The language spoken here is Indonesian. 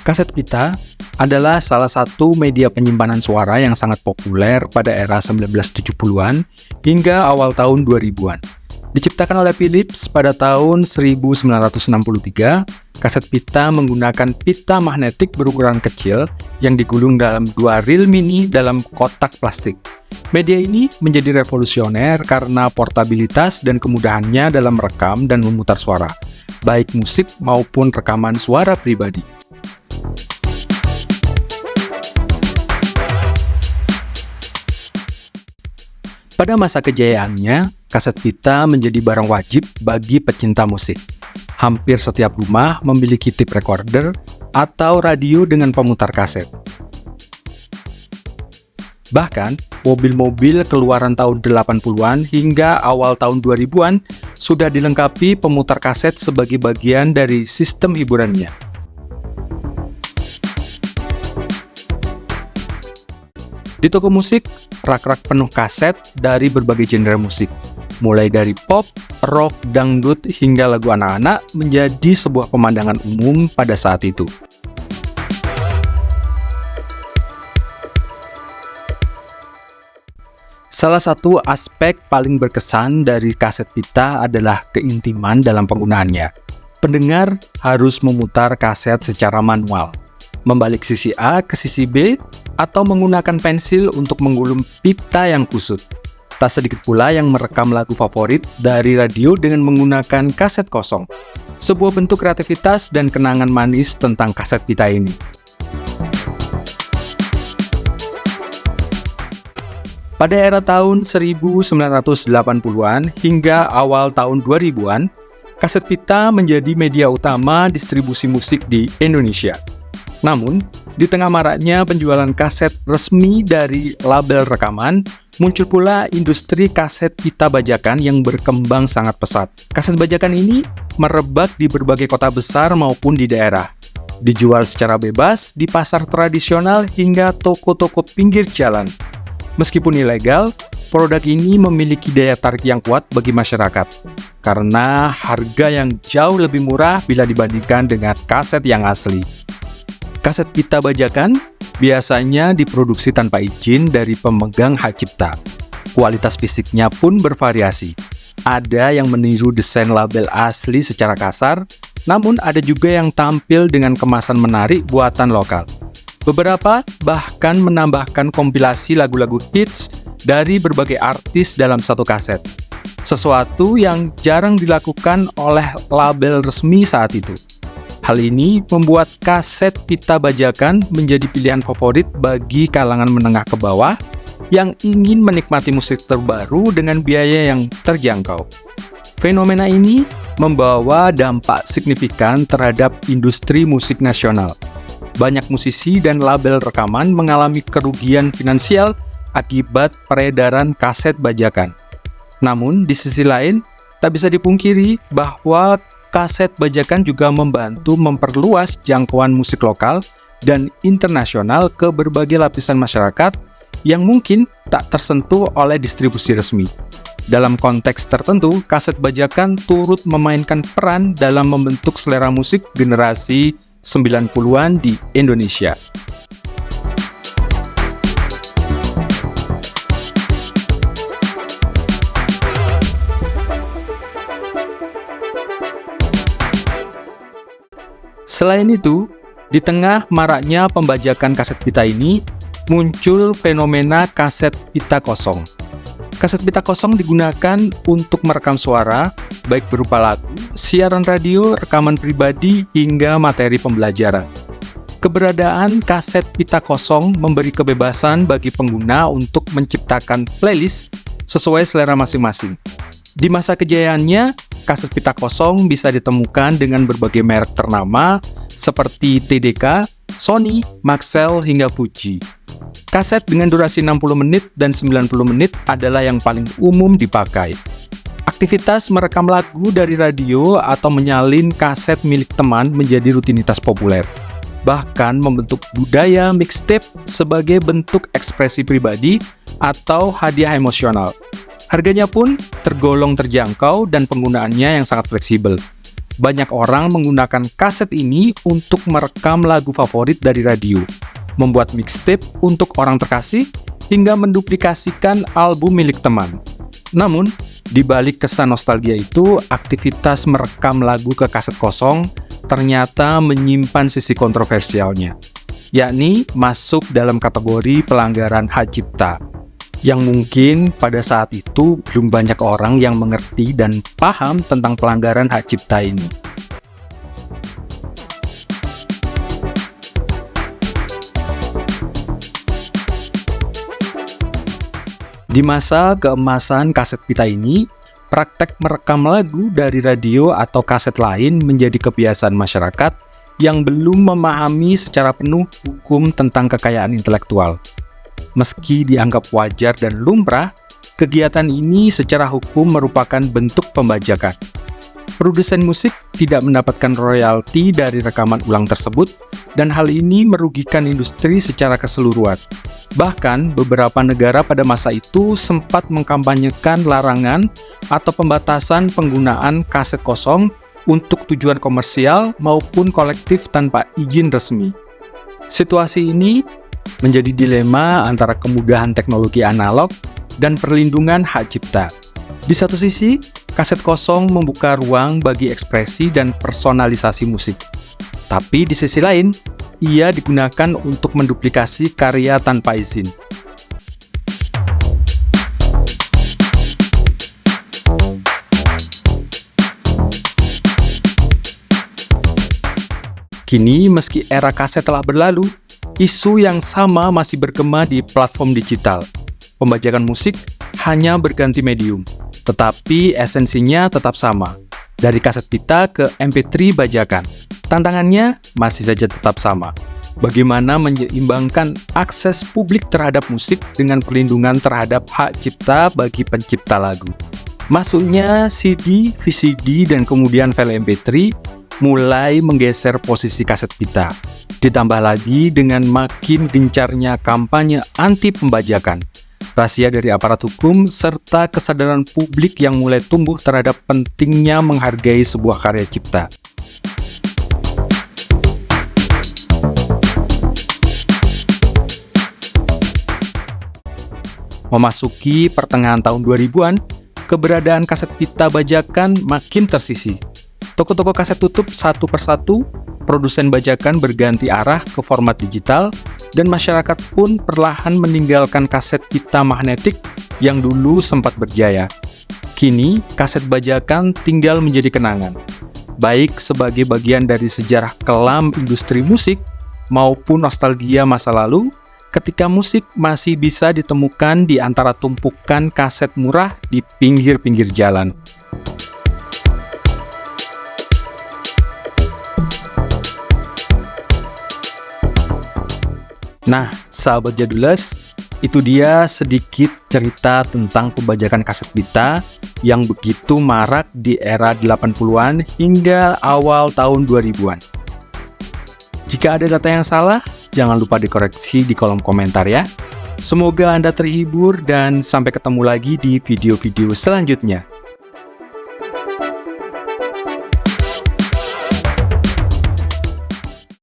Kaset pita adalah salah satu media penyimpanan suara yang sangat populer pada era 1970-an hingga awal tahun 2000-an. Diciptakan oleh Philips pada tahun 1963, kaset pita menggunakan pita magnetik berukuran kecil yang digulung dalam dua ril mini dalam kotak plastik. Media ini menjadi revolusioner karena portabilitas dan kemudahannya dalam merekam dan memutar suara, baik musik maupun rekaman suara pribadi. Pada masa kejayaannya, kaset pita menjadi barang wajib bagi pecinta musik. Hampir setiap rumah memiliki tape recorder atau radio dengan pemutar kaset. Bahkan, mobil-mobil keluaran tahun 80-an hingga awal tahun 2000-an sudah dilengkapi pemutar kaset sebagai bagian dari sistem hiburannya. Di toko musik, rak-rak penuh kaset dari berbagai genre musik, mulai dari pop, rock, dangdut, hingga lagu anak-anak menjadi sebuah pemandangan umum pada saat itu. Salah satu aspek paling berkesan dari kaset pita adalah keintiman dalam penggunaannya. Pendengar harus memutar kaset secara manual, membalik sisi A ke sisi B, atau menggunakan pensil untuk menggulung pita yang kusut. Tak sedikit pula yang merekam lagu favorit dari radio dengan menggunakan kaset kosong. Sebuah bentuk kreativitas dan kenangan manis tentang kaset pita ini. Pada era tahun 1980-an hingga awal tahun 2000-an, kaset pita menjadi media utama distribusi musik di Indonesia. Namun, di tengah maraknya penjualan kaset resmi dari label rekaman, muncul pula industri kaset pita bajakan yang berkembang sangat pesat. Kaset bajakan ini merebak di berbagai kota besar maupun di daerah. Dijual secara bebas di pasar tradisional hingga toko-toko pinggir jalan. Meskipun ilegal, produk ini memiliki daya tarik yang kuat bagi masyarakat karena harga yang jauh lebih murah bila dibandingkan dengan kaset yang asli. Kaset pita bajakan biasanya diproduksi tanpa izin dari pemegang hak cipta. Kualitas fisiknya pun bervariasi. Ada yang meniru desain label asli secara kasar, namun ada juga yang tampil dengan kemasan menarik buatan lokal. Beberapa bahkan menambahkan kompilasi lagu-lagu hits dari berbagai artis dalam satu kaset. Sesuatu yang jarang dilakukan oleh label resmi saat itu. Hal ini membuat kaset pita bajakan menjadi pilihan favorit bagi kalangan menengah ke bawah yang ingin menikmati musik terbaru dengan biaya yang terjangkau. Fenomena ini membawa dampak signifikan terhadap industri musik nasional. Banyak musisi dan label rekaman mengalami kerugian finansial akibat peredaran kaset bajakan. Namun, di sisi lain, tak bisa dipungkiri bahwa kaset bajakan juga membantu memperluas jangkauan musik lokal dan internasional ke berbagai lapisan masyarakat yang mungkin tak tersentuh oleh distribusi resmi. Dalam konteks tertentu, kaset bajakan turut memainkan peran dalam membentuk selera musik generasi 90-an di Indonesia. Selain itu, di tengah maraknya pembajakan kaset pita ini, muncul fenomena kaset pita kosong. Kaset pita kosong digunakan untuk merekam suara, baik berupa lagu, siaran radio, rekaman pribadi, hingga materi pembelajaran. Keberadaan kaset pita kosong memberi kebebasan bagi pengguna untuk menciptakan playlist sesuai selera masing-masing. Di masa kejayaannya, kaset pita kosong bisa ditemukan dengan berbagai merek ternama seperti TDK, Sony, Maxell, hingga Fuji. Kaset dengan durasi 60 menit dan 90 menit adalah yang paling umum dipakai. Aktivitas merekam lagu dari radio atau menyalin kaset milik teman menjadi rutinitas populer. Bahkan membentuk budaya mixtape sebagai bentuk ekspresi pribadi atau hadiah emosional. Harganya pun tergolong terjangkau dan penggunaannya yang sangat fleksibel. Banyak orang menggunakan kaset ini untuk merekam lagu favorit dari radio, membuat mixtape untuk orang terkasih, hingga menduplikasikan album milik teman. Namun, di balik kesan nostalgia itu, aktivitas merekam lagu ke kaset kosong ternyata menyimpan sisi kontroversialnya, yakni masuk dalam kategori pelanggaran hak cipta, yang mungkin pada saat itu belum banyak orang yang mengerti dan paham tentang pelanggaran hak cipta ini. Di masa keemasan kaset pita ini, praktek merekam lagu dari radio atau kaset lain menjadi kebiasaan masyarakat yang belum memahami secara penuh hukum tentang kekayaan intelektual. Meski dianggap wajar dan lumrah, kegiatan ini secara hukum merupakan bentuk pembajakan. Produsen musik tidak mendapatkan royalti dari rekaman ulang tersebut, dan hal ini merugikan industri secara keseluruhan. Bahkan, beberapa negara pada masa itu sempat mengkampanyekan larangan atau pembatasan penggunaan kaset kosong untuk tujuan komersial maupun kolektif tanpa izin resmi. Situasi ini menjadi dilema antara kemudahan teknologi analog dan perlindungan hak cipta. Di satu sisi, kaset kosong membuka ruang bagi ekspresi dan personalisasi musik. Tapi di sisi lain, ia digunakan untuk menduplikasi karya tanpa izin. Kini, meski era kaset telah berlalu, isu yang sama masih bergema di platform digital. Pembajakan musik hanya berganti medium, tetapi esensinya tetap sama. Dari kaset pita ke MP3 bajakan, tantangannya masih saja tetap sama. Bagaimana menyeimbangkan akses publik terhadap musik dengan perlindungan terhadap hak cipta bagi pencipta lagu. Masuknya CD, VCD, dan kemudian file MP3 mulai menggeser posisi kaset pita. Ditambah lagi dengan makin gencarnya kampanye anti pembajakan, rahasia dari aparat hukum, serta kesadaran publik yang mulai tumbuh terhadap pentingnya menghargai sebuah karya cipta. Memasuki pertengahan tahun 2000-an, keberadaan kaset pita bajakan makin tersisih. Toko-toko kaset tutup satu persatu, produsen bajakan berganti arah ke format digital, dan masyarakat pun perlahan meninggalkan kaset pita magnetik yang dulu sempat berjaya. Kini, kaset bajakan tinggal menjadi kenangan, baik sebagai bagian dari sejarah kelam industri musik maupun nostalgia masa lalu, ketika musik masih bisa ditemukan di antara tumpukan kaset murah di pinggir-pinggir jalan. Nah, sahabat Jadulers, itu dia sedikit cerita tentang pembajakan kaset pita yang begitu marak di era 80-an hingga awal tahun 2000-an. Jika ada data yang salah, jangan lupa dikoreksi di kolom komentar ya. Semoga Anda terhibur dan sampai ketemu lagi di video-video selanjutnya.